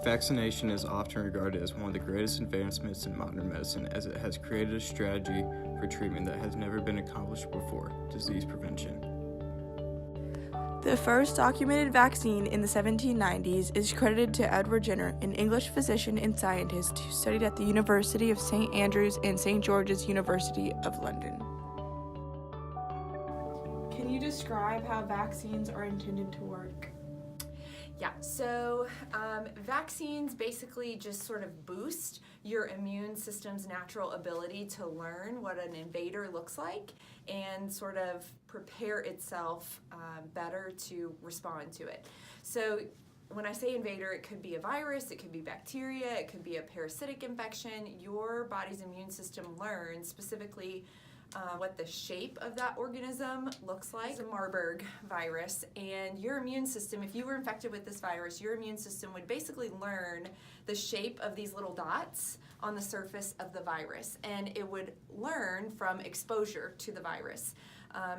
Vaccination is often regarded as one of the greatest advancements in modern medicine, as it has created a strategy for treatment that has never been accomplished before: disease prevention. The first documented vaccine in the 1790s is credited to Edward Jenner, an English physician and scientist who studied at the University of St. Andrews and St. George's University of London. Can you describe how vaccines are intended to work? Yeah, so vaccines basically just sort of boost your immune system's natural ability to learn what an invader looks like and sort of prepare itself better to respond to it. So when I say invader, it could be a virus, it could be bacteria, it could be a parasitic infection. Your body's immune system learns specifically what the shape of that organism looks like. It's a Marburg virus, and your immune system, if you were infected with this virus, your immune system would basically learn the shape of these little dots on the surface of the virus, and it would learn from exposure to the virus.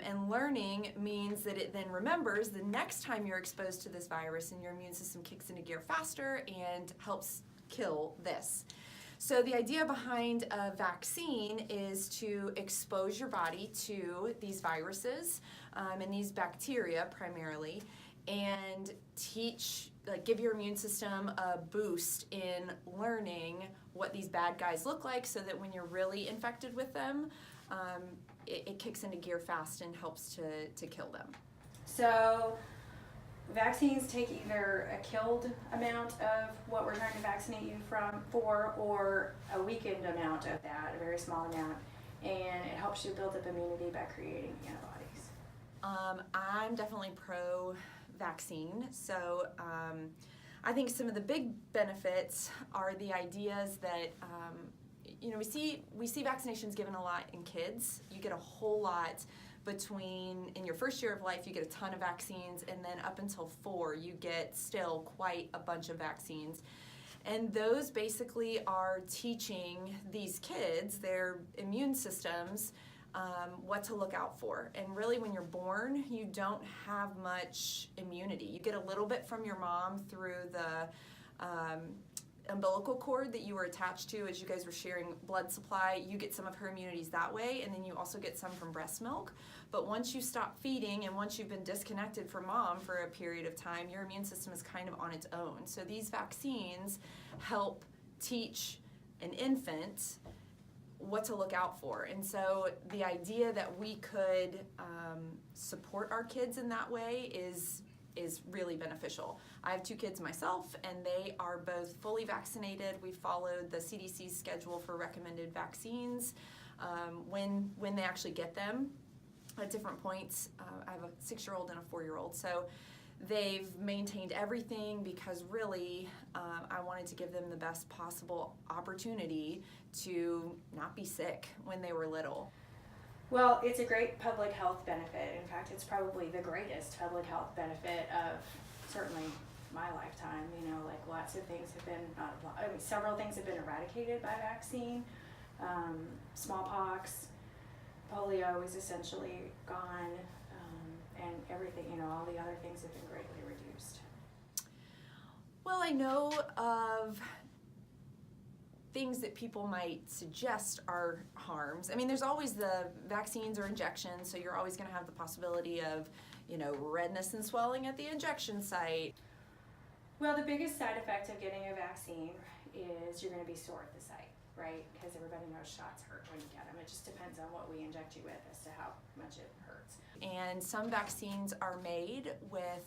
And learning means that it then remembers the next time you're exposed to this virus, and your immune system kicks into gear faster and helps kill this. So the idea behind a vaccine is to expose your body to these viruses and these bacteria primarily, and give your immune system a boost in learning what these bad guys look like, so that when you're really infected with them, it kicks into gear fast and helps to kill them. So vaccines take either a killed amount of what we're trying to vaccinate you for, or a weakened amount of that, a very small amount, and it helps you build up immunity by creating antibodies. I'm definitely pro-vaccine, so I think some of the big benefits are the ideas that we see vaccinations given a lot in kids. You get a whole lot in your first year of life, you get a ton of vaccines, and then up until 4, you get still quite a bunch of vaccines. And those basically are teaching these kids, their immune systems, what to look out for. And really, when you're born, you don't have much immunity. You get a little bit from your mom through the umbilical cord that you were attached to as you guys were sharing blood supply. You get some of her immunities that way, and then you also get some from breast milk. But once you stop feeding and once you've been disconnected from mom for a period of time, your immune system is kind of on its own. So these vaccines help teach an infant what to look out for. And so the idea that we could support our kids in that way is really beneficial. I have 2 kids myself, and they are both fully vaccinated. We followed the CDC's schedule for recommended vaccines when they actually get them at different points. I have a 6-year-old and a 4-year-old, so they've maintained everything because really I wanted to give them the best possible opportunity to not be sick when they were little. Well, it's a great public health benefit. In fact, it's probably the greatest public health benefit of certainly my lifetime. Lots of things have been, several things have been eradicated by vaccine. Smallpox, polio is essentially gone, and everything, all the other things have been greatly reduced. Well, I know of things that people might suggest are harms. There's always the vaccines or injections, so you're always going to have the possibility of, redness and swelling at the injection site. Well, the biggest side effect of getting a vaccine is you're going to be sore at the site, right? Because everybody knows shots hurt when you get them. It just depends on what we inject you with as to how much it hurts. And some vaccines are made with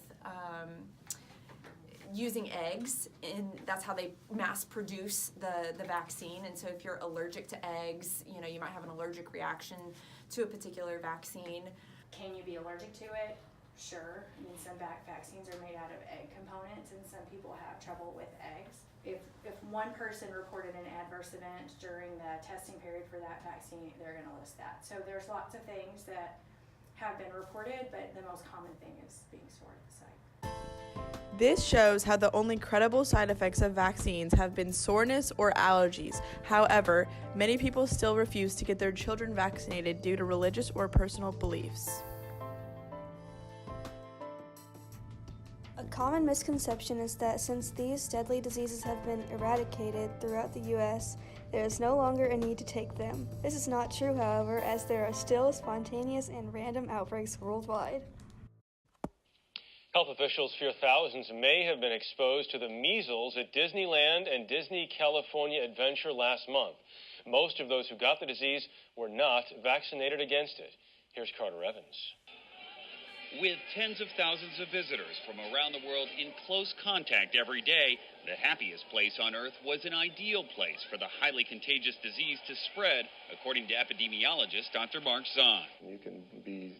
using eggs, and that's how they mass produce the vaccine. And so if you're allergic to eggs, you might have an allergic reaction to a particular vaccine. Can you be allergic to it? Sure. Some vaccines are made out of egg components, and some people have trouble with eggs. If one person reported an adverse event during the testing period for that vaccine, they're going to list that. So there's lots of things that have been reported, but the most common thing is being sore at the site. This shows how the only credible side effects of vaccines have been soreness or allergies. However, many people still refuse to get their children vaccinated due to religious or personal beliefs. common misconception is that since these deadly diseases have been eradicated throughout the U.S., there is no longer a need to take them. This is not true, however, as there are still spontaneous and random outbreaks worldwide. Health officials fear thousands may have been exposed to the measles at Disneyland and Disney California Adventure last month. Most of those who got the disease were not vaccinated against it. Here's Carter Evans. With tens of thousands of visitors from around the world in close contact every day, the happiest place on Earth was an ideal place for the highly contagious disease to spread, according to epidemiologist Dr. Mark Zahn. You can be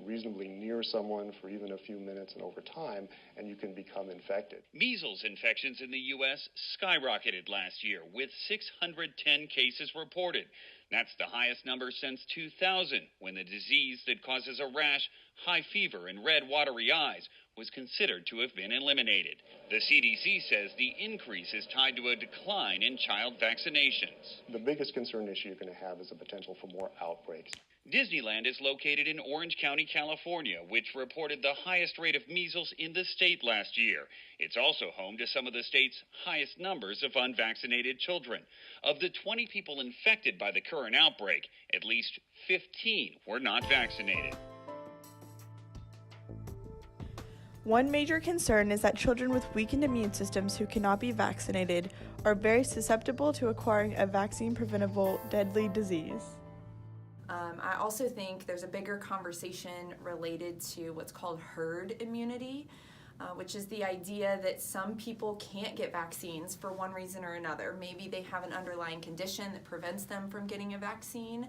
reasonably near someone for even a few minutes and over time, and you can become infected. Measles infections in the U.S. skyrocketed last year, with 610 cases reported. That's the highest number since 2000, when the disease that causes a rash, high fever, and red watery eyes was considered to have been eliminated. The CDC says the increase is tied to a decline in child vaccinations. The biggest concern issue you're going to have is the potential for more outbreaks. Disneyland is located in Orange County, California, which reported the highest rate of measles in the state last year. It's also home to some of the state's highest numbers of unvaccinated children. Of the 20 people infected by the current outbreak, at least 15 were not vaccinated. One major concern is that children with weakened immune systems who cannot be vaccinated are very susceptible to acquiring a vaccine-preventable deadly disease. I also think there's a bigger conversation related to what's called herd immunity, which is the idea that some people can't get vaccines for one reason or another. Maybe they have an underlying condition that prevents them from getting a vaccine.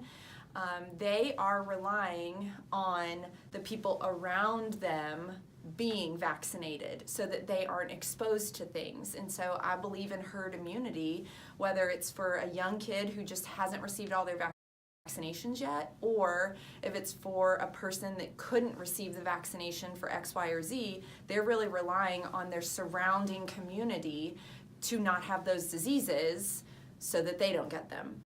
They are relying on the people around them being vaccinated so that they aren't exposed to things. And so I believe in herd immunity, whether it's for a young kid who just hasn't received all their vaccinations yet, or if it's for a person that couldn't receive the vaccination for X, Y, or Z, they're really relying on their surrounding community to not have those diseases so that they don't get them.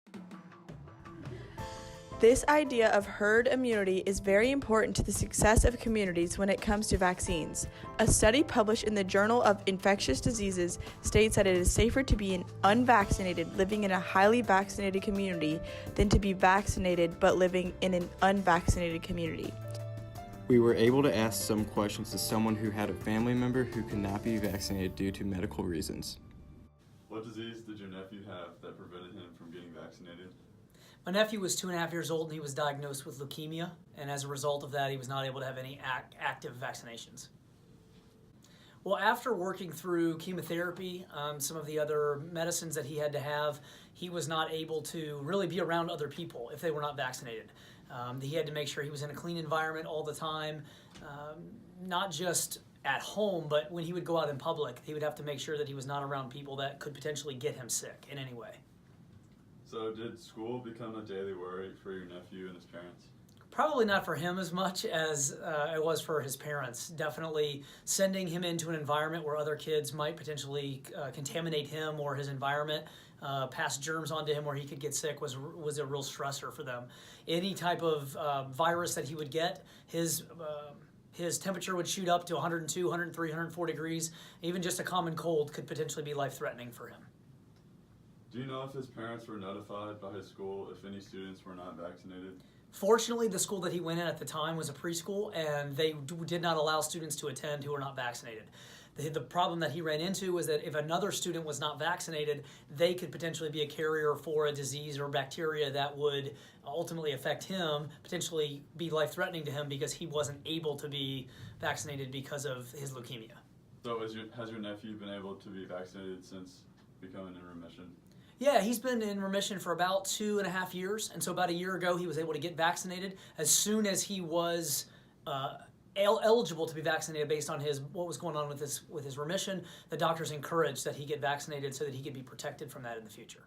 This idea of herd immunity is very important to the success of communities when it comes to vaccines. A study published in the Journal of Infectious Diseases states that it is safer to be unvaccinated living in a highly vaccinated community than to be vaccinated but living in an unvaccinated community. We were able to ask some questions to someone who had a family member who could not be vaccinated due to medical reasons. What disease did your nephew have that prevented him from getting vaccinated? My nephew was 2.5 years old and he was diagnosed with leukemia, and as a result of that, he was not able to have any active vaccinations. Well, after working through chemotherapy, some of the other medicines that he had to have, he was not able to really be around other people if they were not vaccinated. He had to make sure he was in a clean environment all the time, not just at home, but when he would go out in public, he would have to make sure that he was not around people that could potentially get him sick in any way. So did school become a daily worry for your nephew and his parents? Probably not for him as much as it was for his parents. Definitely sending him into an environment where other kids might potentially contaminate him or his environment, pass germs onto him where he could get sick was a real stressor for them. Any type of virus that he would get, his temperature would shoot up to 102, 103, 104 degrees. Even just a common cold could potentially be life-threatening for him. Do you know if his parents were notified by his school if any students were not vaccinated? Fortunately, the school that he went in at the time was a preschool, and they did not allow students to attend who were not vaccinated. The problem that he ran into was that if another student was not vaccinated, they could potentially be a carrier for a disease or bacteria that would ultimately affect him, potentially be life-threatening to him because he wasn't able to be vaccinated because of his leukemia. So has your nephew been able to be vaccinated since becoming in remission? Yeah, he's been in remission for about 2.5 years, and so about a year ago he was able to get vaccinated. As soon as he was eligible to be vaccinated based on what was going on with his remission, the doctors encouraged that he get vaccinated so that he could be protected from that in the future.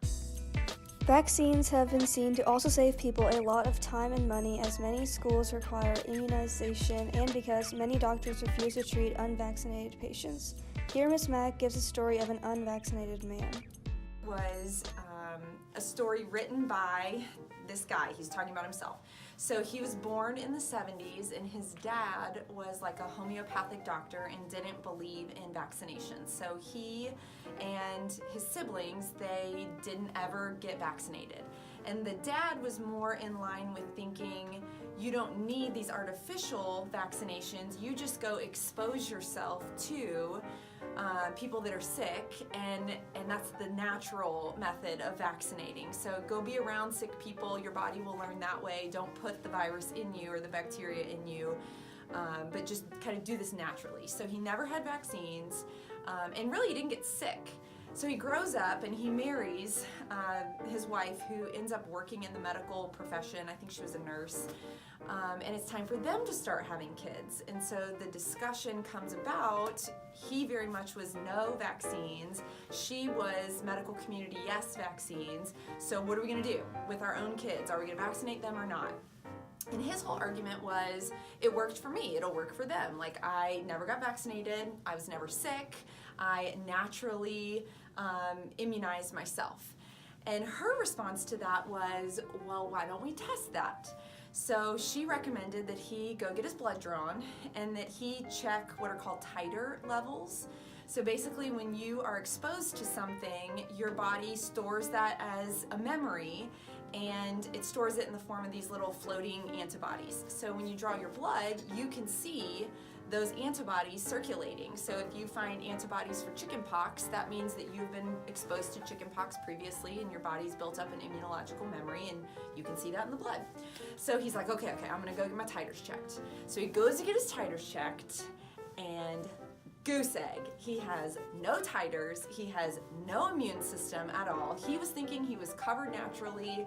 Vaccines have been seen to also save people a lot of time and money, as many schools require immunization and because many doctors refuse to treat unvaccinated patients. Here, Ms. Mack gives a story of an unvaccinated man. Was a story written by this guy. He's talking about himself. So he was born in the 70s, and his dad was like a homeopathic doctor and didn't believe in vaccinations. So he and his siblings, they didn't ever get vaccinated. And the dad was more in line with thinking, you don't need these artificial vaccinations, you just go expose yourself to people that are sick, and that's the natural method of vaccinating. So go be around sick people, your body will learn that way. Don't put the virus in you or the bacteria in you, but just kind of do this naturally. So he never had vaccines, and really he didn't get sick. So he grows up and he marries his wife, who ends up working in the medical profession. I think she was a nurse. And it's time for them to start having kids. And so the discussion comes about, he very much was no vaccines. She was medical community, yes, vaccines. So what are we gonna do with our own kids? Are we gonna vaccinate them or not? And his whole argument was, it worked for me, it'll work for them. Like, I never got vaccinated, I was never sick, I naturally immunized myself. And her response to that was, well, why don't we test that? So she recommended that he go get his blood drawn and that he check what are called titer levels. So basically, when you are exposed to something, your body stores that as a memory, and it stores it in the form of these little floating antibodies. So when you draw your blood, you can see those antibodies circulating. So if you find antibodies for chickenpox, that means that you've been exposed to chickenpox previously and your body's built up an immunological memory, and you can see that in the blood. So he's like, okay, I'm gonna go get my titers checked. So he goes to get his titers checked, and goose egg. He has no titers, he has no immune system at all. He was thinking he was covered naturally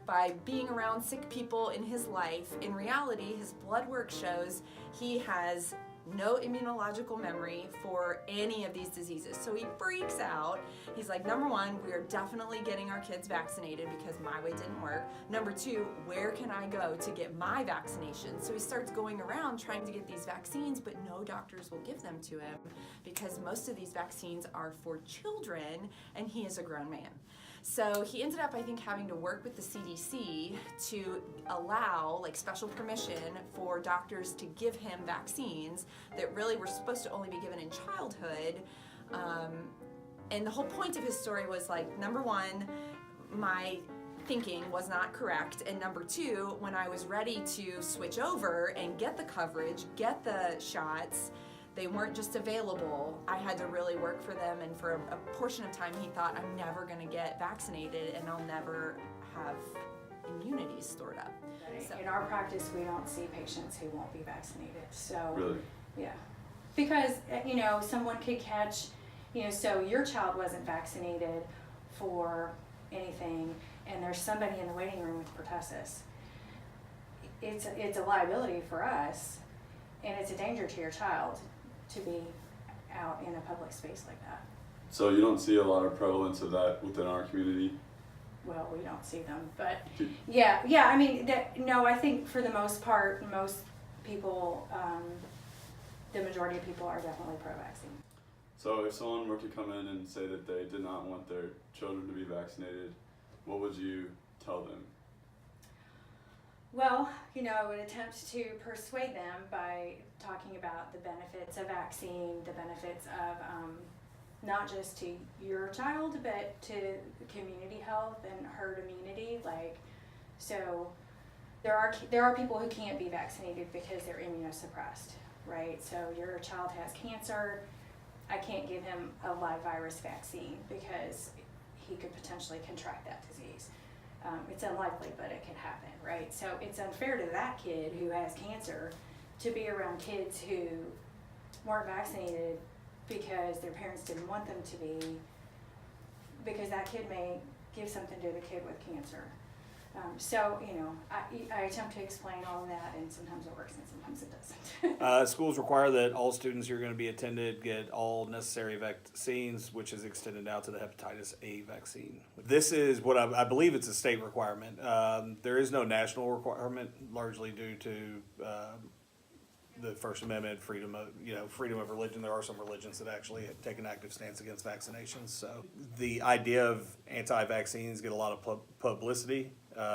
by being around sick people in his life. In reality, his blood work shows he has no immunological memory for any of these diseases. So he freaks out. He's like, number one, we are definitely getting our kids vaccinated because my way didn't work. Number two, where can I go to get my vaccination? So he starts going around trying to get these vaccines, but no doctors will give them to him because most of these vaccines are for children, and he is a grown man. So he ended up, I think, having to work with the CDC to allow like special permission for doctors to give him vaccines that really were supposed to only be given in childhood. And the whole point of his story was like, number one, my thinking was not correct, and number two, when I was ready to switch over and get the coverage, get the shots, they weren't just available. I had to really work for them, and for a portion of time he thought, I'm never gonna get vaccinated and I'll never have immunity stored up. Right. So. In our practice, we don't see patients who won't be vaccinated. So, Really? Yeah. Because, someone could catch, so your child wasn't vaccinated for anything, and there's somebody in the waiting room with pertussis. It's a liability for us, and it's a danger to your child to be out in a public space like that. So you don't see a lot of prevalence of that within our community? Well, we don't see them, but yeah. I mean, I think for the most part, most people, the majority of people are definitely pro-vaccine. So if someone were to come in and say that they did not want their children to be vaccinated, what would you tell them? Well, I would attempt to persuade them by talking about the benefits of vaccine, the benefits of not just to your child, but to community health and herd immunity. So there are people who can't be vaccinated because they're immunosuppressed, right? So your child has cancer, I can't give him a live virus vaccine because he could potentially contract that disease. It's unlikely, but it could happen, right? So it's unfair to that kid who has cancer to be around kids who weren't vaccinated because their parents didn't want them to be, because that kid may give something to the kid with cancer. I attempt to explain all of that, and sometimes it works and sometimes it doesn't. Schools require that all students who are going to be attended get all necessary vaccines, which is extended out to the hepatitis A vaccine. This is what I believe it's a state requirement. There is no national requirement, largely due to the First Amendment, freedom of religion. There are some religions that actually take an active stance against vaccinations. So the idea of anti-vaccines get a lot of publicity,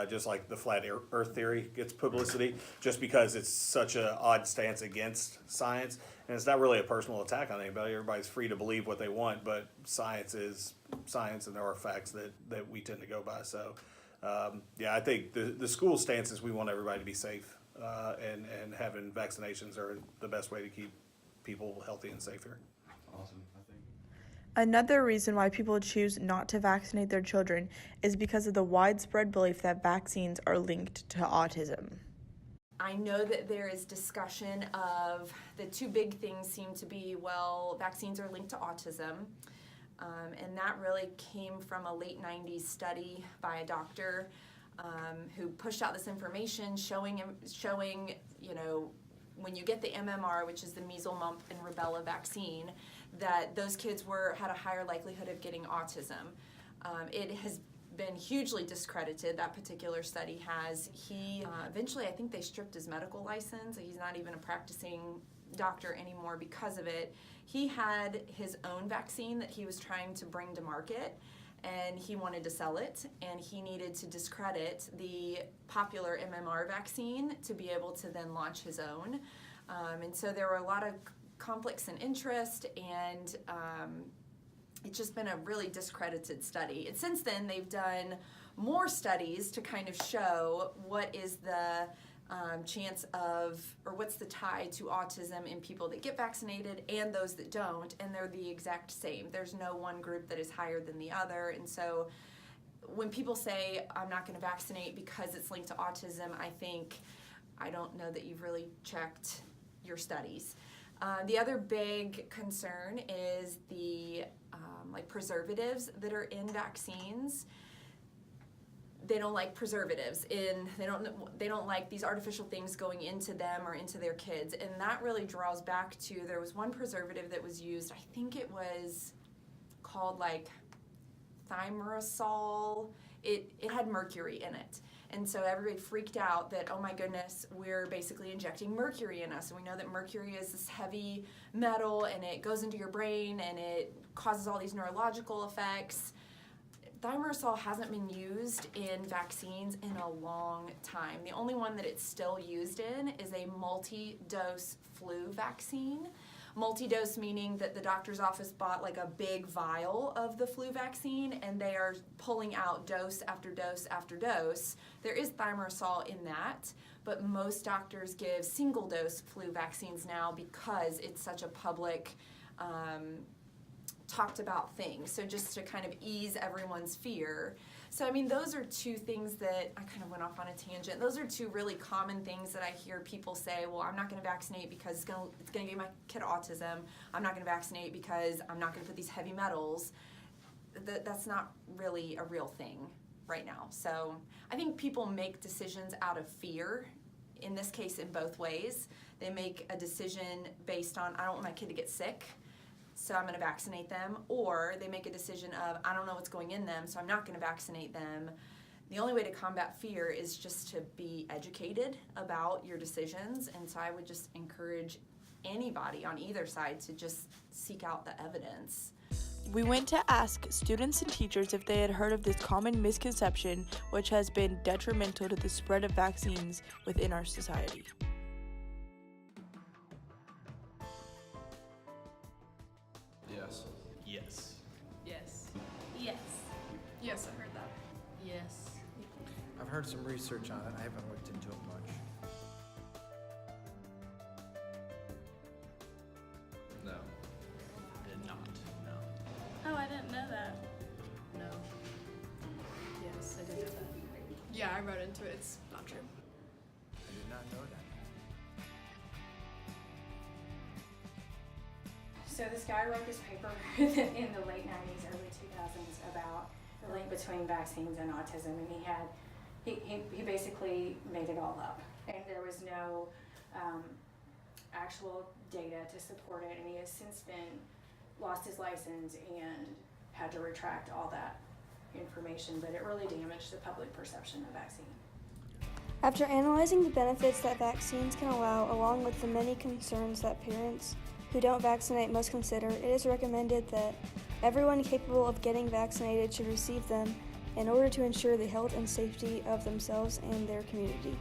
just like the flat earth theory gets publicity, just because it's such an odd stance against science. And it's not really a personal attack on anybody. Everybody's free to believe what they want, but science is science, and there are facts that we tend to go by. So, I think the school stance is we want everybody to be safe, and having vaccinations are the best way to keep people healthy and safe here. Awesome, I think. Another reason why people choose not to vaccinate their children is because of the widespread belief that vaccines are linked to autism. I know that there is discussion of the two big things seem to be, well, vaccines are linked to autism. And that really came from a late 90s study by a doctor who pushed out this information showing, when you get the MMR, which is the measles, mumps, and rubella vaccine, that those kids had a higher likelihood of getting autism. It has been hugely discredited, that particular study has. He eventually, I think they stripped his medical license. He's not even a practicing doctor anymore because of it. He had his own vaccine that he was trying to bring to market, and he wanted to sell it, and he needed to discredit the popular MMR vaccine to be able to then launch his own. And so there were a lot of conflicts in interest, and it's just been a really discredited study. And since then, they've done more studies to kind of show what is the chance of, or what's the tie to autism in people that get vaccinated and those that don't, and they're the exact same. There's no one group that is higher than the other. And so when people say, I'm not going to vaccinate because it's linked to autism, I don't know that you've really checked your studies. The other big concern is the preservatives that are in vaccines. They don't like preservatives they don't like these artificial things going into them or into their kids, and that really draws back to, there was one preservative that was used, I think it was called thimerosal. It had mercury in it. And so everybody freaked out that, oh my goodness, we're basically injecting mercury in us. And we know that mercury is this heavy metal, and it goes into your brain, and it causes all these neurological effects. Thimerosal hasn't been used in vaccines in a long time. The only one that it's still used in is a multi-dose flu vaccine. Multi-dose meaning that the doctor's office bought a big vial of the flu vaccine, and they are pulling out dose after dose after dose. There is thimerosal in that, but most doctors give single-dose flu vaccines now because it's such a public talked about thing. So just to kind of ease everyone's fear. So those are two things that I kind of went off on a tangent. Those are two really common things that I hear people say, well, I'm not going to vaccinate because it's going to give my kid autism. I'm not going to vaccinate because I'm not going to put these heavy metals. That's not really a real thing right now. So I think people make decisions out of fear, in this case in both ways. They make a decision based on, I don't want my kid to get sick, so I'm going to vaccinate them, or they make a decision of, I don't know what's going in them, so I'm not going to vaccinate them. The only way to combat fear is just to be educated about your decisions, and so I would just encourage anybody on either side to just seek out the evidence. We went to ask students and teachers if they had heard of this common misconception, which has been detrimental to the spread of vaccines within our society. Yes. Yes. Yes. Yes. Yes, I heard that. Yes. I've heard some research on it. I haven't looked into it much. No. Did not. No. Oh, I didn't know that. No. Yes, I did know that. Yeah, I wrote into it. It's not true. I did not know that. So this guy wrote this paper in the late 90s, early 2000s about the link between vaccines and autism, and he basically made it all up, and there was no actual data to support it, and he has since been lost his license and had to retract all that information, but it really damaged the public perception of vaccine. After analyzing the benefits that vaccines can allow, along with the many concerns that parents who don't vaccinate must consider, it is recommended that everyone capable of getting vaccinated should receive them in order to ensure the health and safety of themselves and their community.